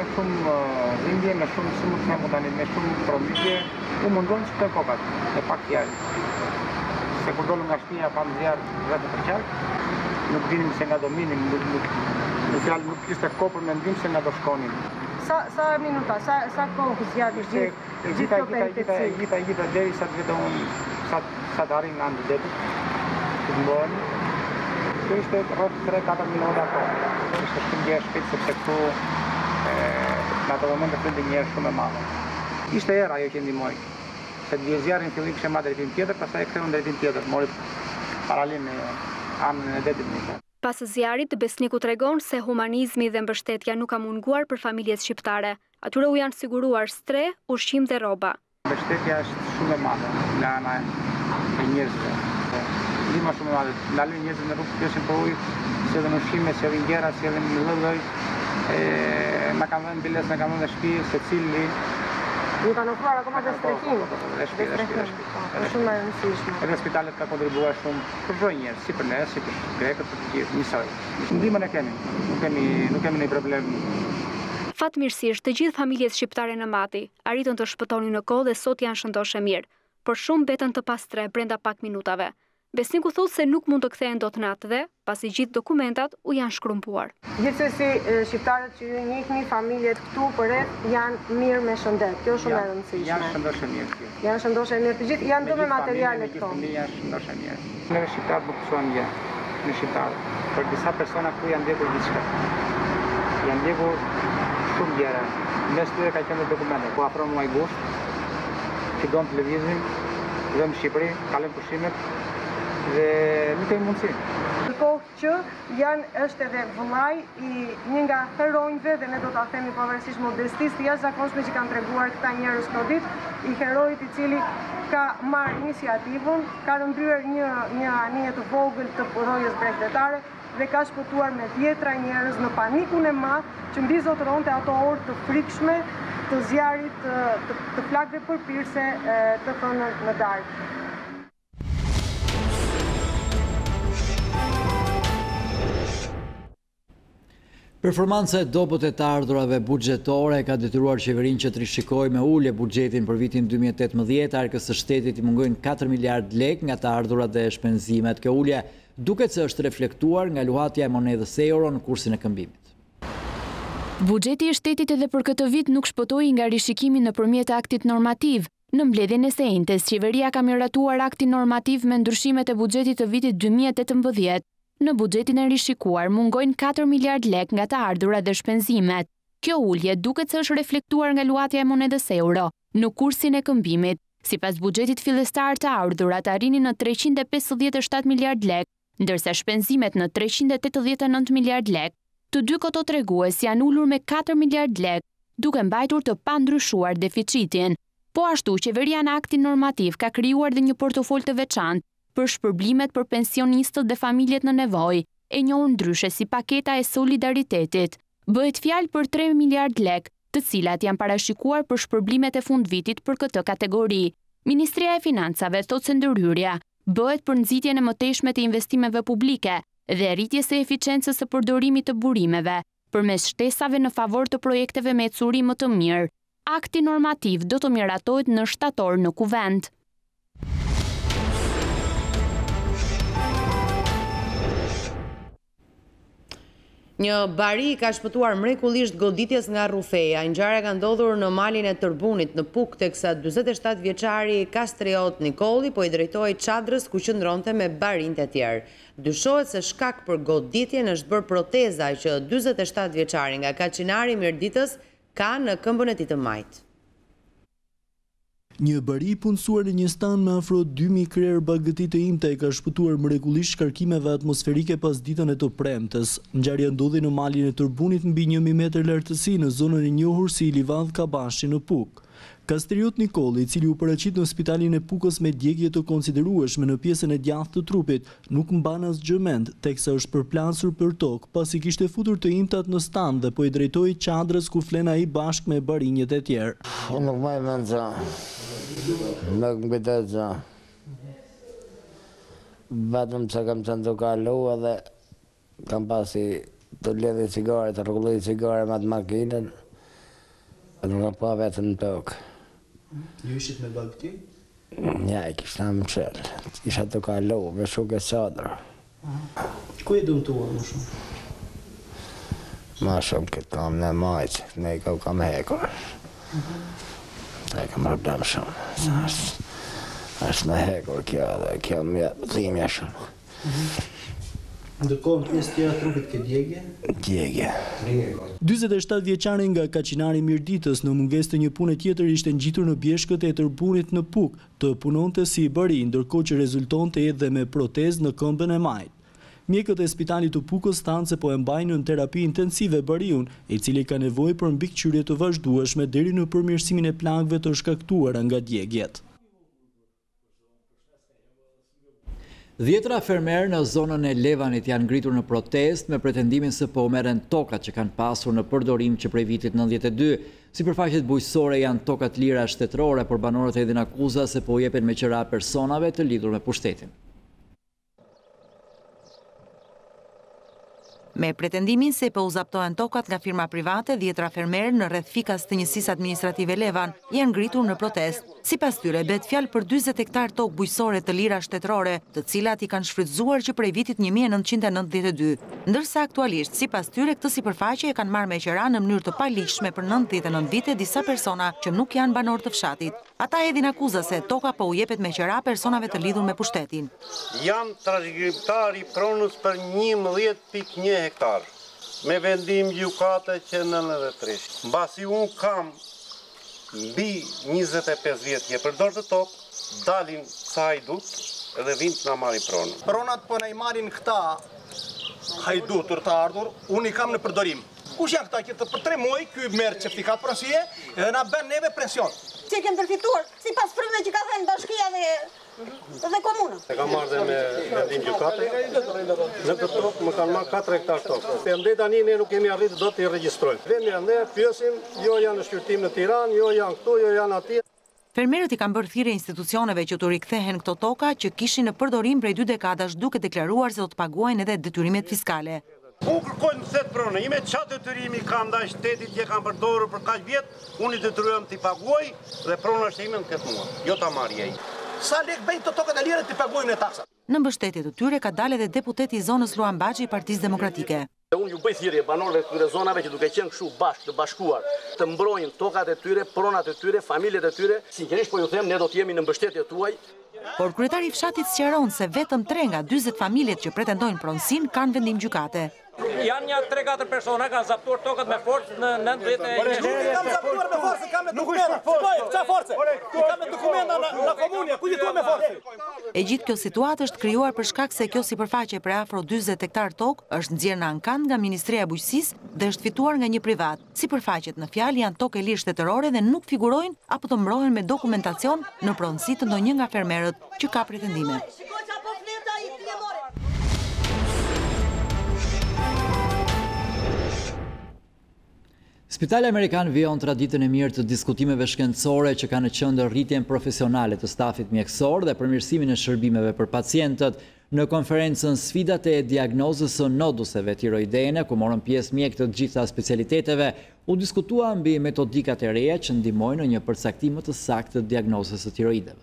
me shumë dhimbje, me shumë, si mund të them tani, me shumë tronditje. U mundon që të kokat, e pak fjalë. Se kur dolëm nga shtëpia pam zjarr vetë për qark, nuk dinim se nga do minim, nuk kishte kohë për mendim se nga do shkonim. Sa minuta, sa kohë zjarri gjithë kjo peripeci? Gjitha deri sa të vetëm sa të arrim në anë të detit, të mbohemi. Kjo ishte rreth 3-4 minuta kohë. Ishte shumë gjë e shpejtë sepse këtu në ato momente flinte një erë shumë e madhe. Ishte era ajo që ndihmoi. Se të vjen zjarri në fillim kishte marrë drejtim tjetër, pastaj e ktheu në drejtim tjetër, mori paralel me anën e detit. Pas zjarrit, Besniku tregon se humanizmi dhe mbështetja nuk ka munguar për familjet shqiptare. Atyre u janë siguruar stre, ushqim dhe rroba. Mbështetja është shumë e madhe nga ana e njerëzve. Ndihma shumë e madhe. Ndalojnë njerëzit në rrugë të pjeshin për ujë, sjellin ushqime, sjellin gjëra, sjellin lloj-lloj. Na kanë dhënë biles, na kanë dhënë shtëpi, secili. Ju kanë ofruar akoma dhe strehin. Është shumë e rëndësishme. Edhe spitalet ka kontribuar shumë për çdo njerëz, si për ne, si për grekët, për të gjithë, njësoj. Ndihmën e kemi. Nuk kemi një problem. Fatmirësisht, të gjithë familjet shqiptare në Mati arritën të shpëtonin në kohë dhe sot janë shëndoshë mirë, por shumë betën të pastre brenda pak minutave. Besniku thotë se nuk mund të kthehen dot natë dhe, pasi gjithë dokumentat u janë shkrumpuar. Gjithsesi, shqiptarët që ju njihni, familjet këtu përreth janë mirë me shëndet. Kjo është shumë e rëndësishme. Janë shëndoshë mirë. Janë shëndoshë mirë të gjithë, janë me materiale këto. Janë shëndoshë mirë. Neve shqiptarët nuk thuan gjë, në shqiptarët. Për disa persona këtu janë ndjekur gjithçka. Janë ndjekur shumë gjëra. Mes tyre ka qenë dokumente, ku afron muaj gusht, që don televizin, dhe në Shqipëri, kalojnë pushimet, dhe nuk e mundësi. Ndërkohë që është edhe vëllai i një nga heronjve, dhe ne do ta themi pavarësisht modestisë të jashtëzakonshme që kanë treguar këta njerëz këto ditë, i herojit i cili ka marrë iniciativën, ka rëmbyer një anije të vogël të rrojës bregdetare dhe ka shpëtuar me dhjetra njerëz në panikun e madh që mbi zotëronte ato orë të frikshme të zjarrit të flakëve përpirse të thënë në darkë. Performanca e dobët e të ardhurave buxhetore ka detyruar qeverinë që të rishikojë me ulje buxhetin për vitin 2018, arkës së shtetit i mungojnë 4 miliard lek nga të ardhurat dhe shpenzimet. Kjo ulje duket se është reflektuar nga luhatja e monedhës euro në kursin e këmbimit. Buxheti i shtetit edhe për këtë vit nuk shpëtoi nga rishikimi nëpërmjet aktit normativ. Në mbledhjen e sejntes, qeveria ka miratuar aktin normativ me ndryshimet e buxhetit të vitit 2018. Në buxhetin e rishikuar mungojnë 4 miliard lek nga të ardhurat dhe shpenzimet. Kjo ulje duket se është reflektuar nga luhatja e monedhës euro në kursin e këmbimit. Sipas buxhetit fillestar të ardhurat arrinin në 357 miliard lek, ndërsa shpenzimet në 389 miliard lek. Të dy këto tregues janë ulur me 4 miliard lek, duke mbajtur të pandryshuar deficitin. Po ashtu, qeveria në aktin normativ ka krijuar dhe një portofol të veçantë për shpërblimet për pensionistët dhe familjet në nevojë, e njohur ndryshe si paketa e solidaritetit. Bëhet fjalë për 3 miliard lek, të cilat janë parashikuar për shpërblimet e fundvitit për këtë kategori. Ministria e Financave thotë se ndërhyrja bëhet për nxitjen e mëtejshme të investimeve publike dhe rritjes së eficiencës së përdorimit të burimeve, përmes shtesave në favor të projekteve me ecurim më të mirë. Akti normativ do të miratohet në shtator në kuvend. Një bari ka shpëtuar mrekullisht goditjes nga rrufeja. Ngjarja ka ndodhur në malin e Tërbunit në Puk, teksa 47 vjeçari Kastriot Nikolli po i drejtoi çadrës ku qëndronte me barinjtë e tjerë. Dyshohet se shkak për goditjen është bërë proteza që 47 vjeçari nga Kaçinari Mirditës ka në këmbën e tij të majt. Një bari punësuar në një stan me afro 2000 krerë bagëti të imta e ka shpëtuar mrekullisht shkarkimeve atmosferike pas ditën e të premtes. Ngjarja ndodhi në malin e Tërbunit mbi 1000 metër lartësi në zonën e njohur si Livadh Kabashi në Puk. Kastriot Nikolli, i cili u paraqit në spitalin e Pukës me djegje të konsiderueshme në pjesën e djathtë të trupit, nuk mban asgjë mend, teksa është përplasur për tokë pasi kishte futur të imtat në stan dhe po i drejtoi çadrës ku flen ai bashkë me barinjët e tjerë. Unë nuk maj mend za. Nuk mbitet za. Vetëm që kam qenë të kalu edhe kam pasi të ledhi cigare, të rrugulli cigare me atë makinën, edhe nuk kam pa vetëm në tokë. Ju ishit me bagëti? Ja, i kishtë në më qëllë. Isha të kalu, me shuke çadrë. Ku e dëmtuar më shumë? Ma shumë këtë kam në majtë, ne i kam hekur. Ne kam problem shumë. Ashtë në hekur kjo dhe kjo më dhimja shumë. Ndërkohë në pjesë tjera trupit ke djegje? Djegje. 47 vjeçari nga Kaçinari Mirditës në mungesë të një pune tjetër ishte ngjitur në bjeshkët e Tërbunit në Puk, të punonte si bari, ndërkohë që rezultonte edhe me protezë në këmbën e majt. Mjekët e spitalit të Pukës thanë se po e mbajnë në terapi intensive bariun, i cili ka nevojë për mbikëqyrje të vazhdueshme deri në përmirësimin e plagëve të shkaktuara nga djegjet. Dhjetra fermerë në zonën e Levanit janë ngritur në protest me pretendimin se po merren tokat që kanë pasur në përdorim që prej vitit 92. Sipërfaqet bujqësore janë tokat lira shtetërore, por banorët hedhin akuza se po jepen me qëra personave të lidhur me pushtetin. Me pretendimin se po u zaptohen tokat nga firma private, dhjetra fermerë në rreth fikas të njësisë administrative Levan janë ngritur në protest. Sipas tyre bëhet fjalë për 40 hektar tokë bujqësore të lira shtetërore, të cilat i kanë shfrytzuar që prej vitit 1992, ndërsa aktualisht sipas tyre këtë sipërfaqe e kanë marrë me qira në mënyrë të paligjshme për 99 vite disa persona që nuk janë banorë të fshatit. Ata hedhin akuza se toka po u jepet me qira personave të lidhur me pushtetin. Jam trashëgimtar i pronës për 11.1 hektar, me vendim gjykate që 93. Mbasi unë kam mbi 25 vjetë për dorë të tokë, dalin sa hajdut edhe vind të na marrin pronën. Pronat po na i marrin këta hajdutur të ardhur, unë i kam në përdorim. Kush janë këta që për 3 muaj ky merr certifikat pronësie edhe na bën neve pension. Që kem përfituar sipas frymave që ka thënë bashkia dhe komuna. E kam marrë dhe me vendim gjykate, në këtë tokë më kanë marrë 4 hektar tokë. Prandaj tani ne nuk kemi arritur dot të regjistrojmë. Vendi ne pyesim, jo janë në shqyrtim në Tiranë, jo janë këtu, jo janë atje. Fermerët i kanë bërë thirrje institucioneve që të rikthehen këto toka që kishin në përdorim prej 2 dekadash, duke deklaruar se do të paguajnë edhe detyrimet fiskale. Unë kërkoj në set pronë, ime qatë detyrimi kam ndaj shtetit që kam përdorur për kaq vjet, unë i detyrujem t'i paguaj dhe prona është ime në këtë mua, jo ta marrje. Sa lek bëjnë të tokat e lira t'i paguajmë në taksa? Në mbështetje të tyre ka dalë edhe deputeti i zonës Ruan Baxhi i Partisë Demokratike. Unë ju bëj thirrje banorëve të këtyre zonave që duke qenë kështu të bashkuar, të mbrojnë tokat e tyre, pronat e tyre, familjet e tyre. Sinqerisht po ju them, ne do të jemi në mbështetje tuaj. Por kryetari i fshatit sqaron se vetëm 3 nga 40 familjet që pretendojnë pronësin kanë vendim gjykate. Janë një 3-4 persona kanë zaptuar tokat me forcë në 90 Kam zaptuar me forcë, kam me dokumenta. Çfarë forcë? Kam me dokumenta në komunë, ku jetuam me forcë. E gjithë kjo situatë është krijuar për shkak se kjo sipërfaqe për afro 40 hektar tokë është nxjerrë në ankan nga Ministria e Bujqësisë dhe është fituar nga një privat. Sipërfaqet në fjalë janë tokë lirë shtetërore dhe nuk figurojnë apo të mbrohen me dokumentacion në pronësi të ndonjë nga fermerët që ka pretendime. Spitali Amerikan vijon traditën e mirë të diskutimeve shkencore që kanë në qendër rritjen profesionale të stafit mjekësor dhe përmirësimin e shërbimeve për pacientët. Në konferencën Sfidat e diagnozës së noduseve tiroidene, ku morën pjesë mjekë të gjitha specialiteteve, u diskutua mbi metodikat e reja që ndihmojnë në një përcaktim më të saktë të diagnozës së tiroideve.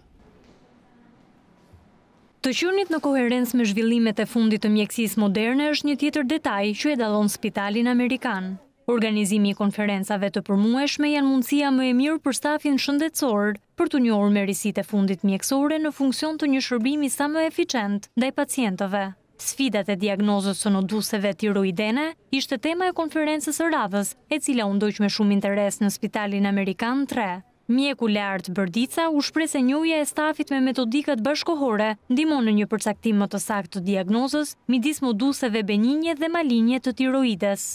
Të qenit në koherencë me zhvillimet e fundit të mjekësisë moderne është një tjetër detaj që e dallon spitalin amerikan. Organizimi i konferencave të përmueshme janë mundësia më e mirë për stafin shëndetësor për të njohur merisitë e fundit mjekësore në funksion të një shërbimi sa më eficient ndaj pacientëve. Sfidat e diagnozës së noduseve tiroidene ishte tema e konferencës së radhës, e cila u ndoq me shumë interes në spitalin amerikan 3. Mjeku Lart Bërdica u shpreh se njohja e stafit me metodikat bashkohore ndihmon në një përcaktim më të saktë të diagnozës midis moduseve benigje dhe maligne të tiroides.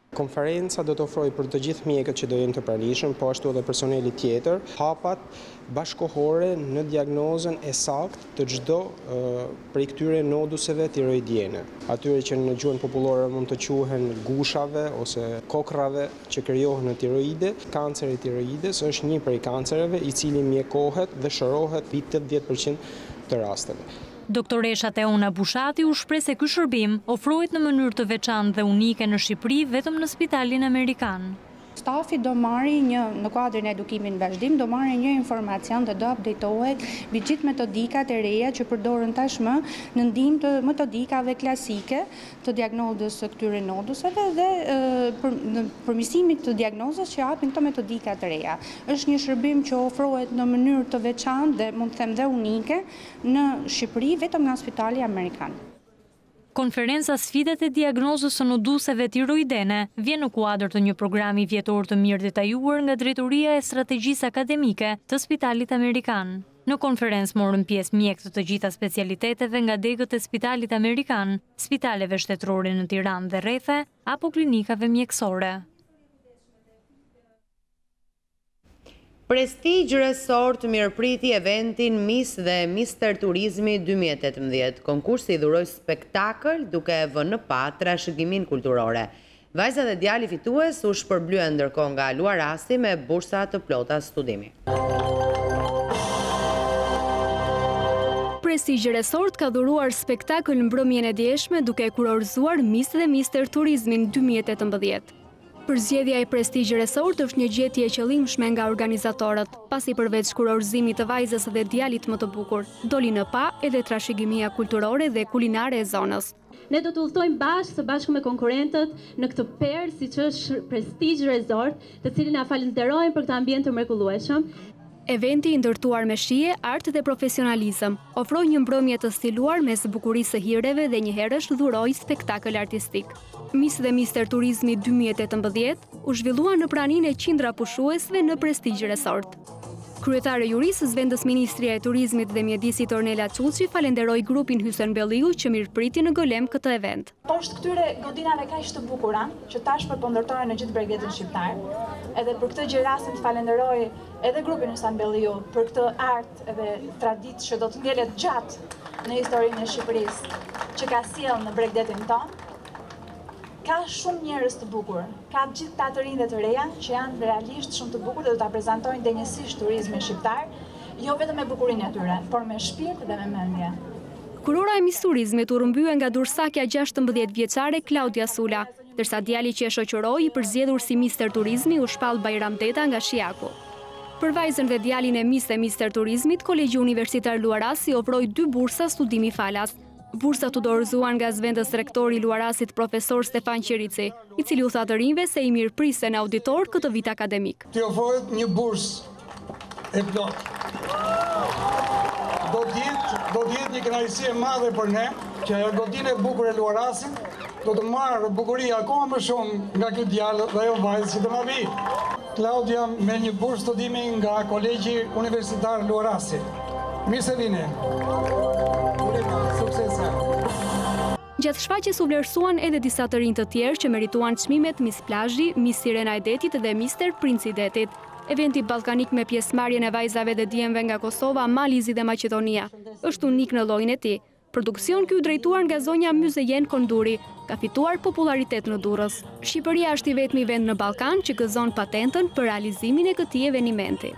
Konferenca do të ofrojë për të gjithë mjekët që do jenë të pranishëm, po ashtu edhe personeli tjetër, hapat bashkohore në diagnozën e saktë të çdo prej këtyre noduseve tiroidiene. Atyre që në gjuhën popullore mund të quhen gushave ose kokrave që krijohen në tiroide. Kanceri i tiroides është një prej kancereve i cili mjekohet dhe shërohet në 80% të rasteve. Doktoresha Teona Bushati u shpreh se ky shërbim ofrohet në mënyrë të veçantë dhe unike në Shqipëri vetëm në spitalin amerikan. Stafi do marri në kuadrin e edukimit në vazhdim, do marri një informacion dhe do updatohet mbi gjithë metodikat e reja që përdoren tashmë në ndihmë të metodikave klasike të diagnozës së këtyre noduseve dhe në përmirësimit të diagnozës që japin këto metodika të reja. Është një shërbim që ofrohet në mënyrë të veçantë dhe mund të them dhe unike në Shqipëri vetëm nga Spitali Amerikan. Konferenca Sfidat e diagnozës së noduseve tiroidene vjen në kuadër të një programi vjetor të mirë detajuar nga Drejtoria e Strategjisë Akademike të Spitalit Amerikan. Në konferencë morën pjesë mjekë të gjitha specialiteteve nga degët e Spitalit Amerikan, spitaleve shtetërore në Tiranë dhe rrethe, apo klinikave mjekësore. Prestigj Resort mirëpriti eventin Miss dhe Mister Turizmi 2018. Konkursi dhuroi spektakël duke vënë në pa trashëgimin kulturore. Vajza dhe djali fitues u shpërblyen ndërkohë nga luarasi me bursa të plota studimi. Prestigj Resort ka dhuruar spektakël mbrëmjen e djeshme duke kurorzuar Miss dhe Mister Turizmin 2018. Përzgjedhja e Prestigj Resort është një gjetje e qëllimshme nga organizatorët, pasi përveç kurorzimit të vajzës dhe djalit më të bukur, doli në pa edhe trashëgimia kulturore dhe kulinare e zonës. Ne do të udhtojmë së bashku me konkurrentët në këtë perë, siç është Prestigj Resort, të cilin na falenderojmë për këtë ambient të mrekullueshëm. Eventi i ndërtuar me shije, art dhe profesionalizëm, ofroi një mbrëmje të stiluar mes bukurisë së hireve dhe njëherësh dhuroi spektakël artistik. Miss dhe Mister Turizmi 2018 u zhvillua në praninë e qindra pushuesve në Prestigj Resort. Kryetare jurisë Zvendës Ministria e Turizmit dhe Mjedisit Ornela Çuçi falenderoi grupin Hysen Belliu që mirëpriti në golem këtë event. Poshtë këtyre godinave kaq të bukura, që tashmë po ndërtohen në gjithë bregetin shqiptar, edhe për këtë gjë rastin të falenderoj edhe grupin Hysen Belliu për këtë art edhe traditë që do të ngjelet gjatë në historinë e Shqipërisë, që ka sjellë në bregetin tonë. Ka shumë njerëz të bukur, ka gjithë ta të rinj dhe të reja që janë realisht shumë të bukur dhe do ta prezantojnë denjësisht turizmin shqiptar, jo vetëm me bukurinë e tyre, por me shpirt dhe me mendje. Kurora e Miss Turizmit u rrëmbye nga dursakja 16 vjeçare Klaudia Sula, ndërsa djali që e shoqëroi i përzgjedhur si Mister Turizmi u shpall Bajram Deta nga Shiaku. Për vajzën dhe djalin e Miss dhe Mister Turizmit, Kolegji Universitar Luarasi ofroi 2 bursa studimi falas. Bursat u dorëzuan nga zëvendës rektori i Luarasit profesor Stefan Qerici, i cili u tha të rinjve se i mirëpriste në auditor këtë vit akademik. Të ofrohet një bursë e plot. Do të jetë një kënaqësi e madhe për ne, që ajo godinë e bukur e Luarasit do të marrë bukuri akoma më shumë nga ky djalë dhe ajo vajzë që do na vi. Klaudia me një bursë studimi nga Kolegji Universitar Luarasi. Mirë se vini. Gjatë shfaqjes u vlerësuan edhe disa të rinj të tjerë që merituan çmimet Miss Plazhi, Miss Sirena e Detit dhe Mister Princi i Detit. Eventi ballkanik me pjesëmarrjen e vajzave dhe djemve nga Kosova, Malizi dhe Maqedonia është unik në llojin e tij. Produksion ky drejtuar nga zonja Myzejen Konduri, ka fituar popularitet në Durrës. Shqipëria është i vetmi vend në Ballkan që gëzon patentën për realizimin e këtij eventi.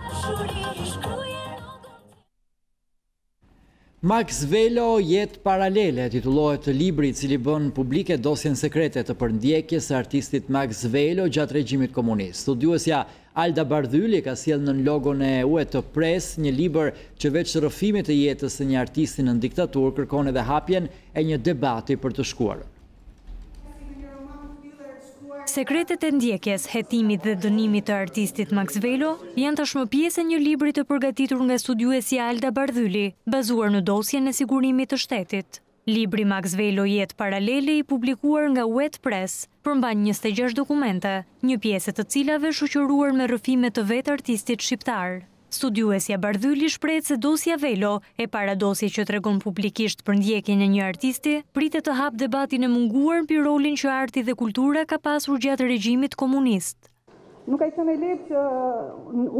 Max Velo, jetë paralele, titullohet libri I cili bën publike dosjen sekrete të përndjekjes së artistit Max Velo gjatë regjimit komunist. Studiuesja Alda Bardhyli ka sjellë në logon e të Press një libër që veç rrëfimit të jetës së një artisti në diktaturë kërkon edhe hapjen e një debati për të shkuarën. Sekretet e ndjekjes, hetimit dhe dënimit të artistit Max Velo janë tashmë pjesë e një libri të përgatitur nga studiuesja Alda Bardhyli, bazuar në dosjen e sigurimit të shtetit. Libri Max Velo jetë paralele I publikuar nga Press, përmban 26 dokumente, një pjesë të cilave shoqëruar me rrëfime të vetë artistit shqiptar. Studiuesja Bardhyli shprehet se dosja Velo, e para dosje që tregon publikisht për ndjekjen e një artisti, pritet të hap debatin e munguar mbi rolin që arti dhe kultura ka pasur gjatë regjimit komunist. Nuk ka qenë lehtë që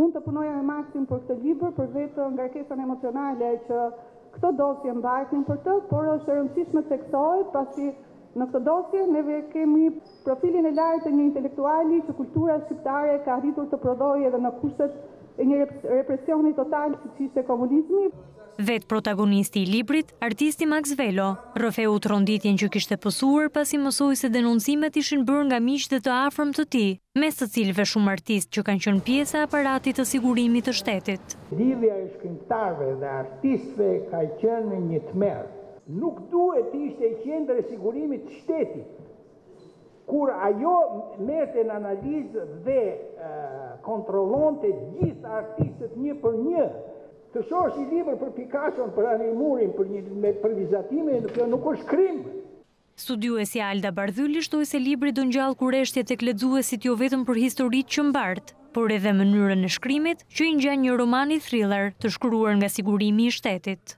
unë të punoja me Maxin për këtë libër, për vetë ngarkesën emocionale që këtë dosje mbajtnin për të, por është e rëndësishme të theksohet pasi në këtë dosje neve kemi profilin e lartë të një intelektuali që kultura shqiptare ka arritur të prodhojë edhe në kushtet e një represioni total siç ishte komunizmi. Vetë protagonisti I librit, artisti Max Velo, rrëfeu tronditjen që kishte pësuar pasi mësoi se denoncimet ishin bërë nga miqtë të afërm të tij, mes të cilëve shumë artistë që kanë qenë pjesë e aparatit të sigurimit të shtetit. Lidhja e shkrimtarëve dhe artistëve ka qenë një tmerr. Nuk duhet ishte qendër e sigurimit të shtetit. Kur ajo merrte në analizë dhe kontrollonte gjithë artistët një për një, të shohësh I libër për Picasso, për Animurin, për vizatimin, kjo nuk është krim. Studiuesja Alda Bardhyli shtoi se libri do ngjall kurreshtje tek lexuesit jo vetëm për historitë që mbart, por edhe mënyrën e shkrimit që I ngjan një roman I thriller të shkruar nga sigurimi I shtetit.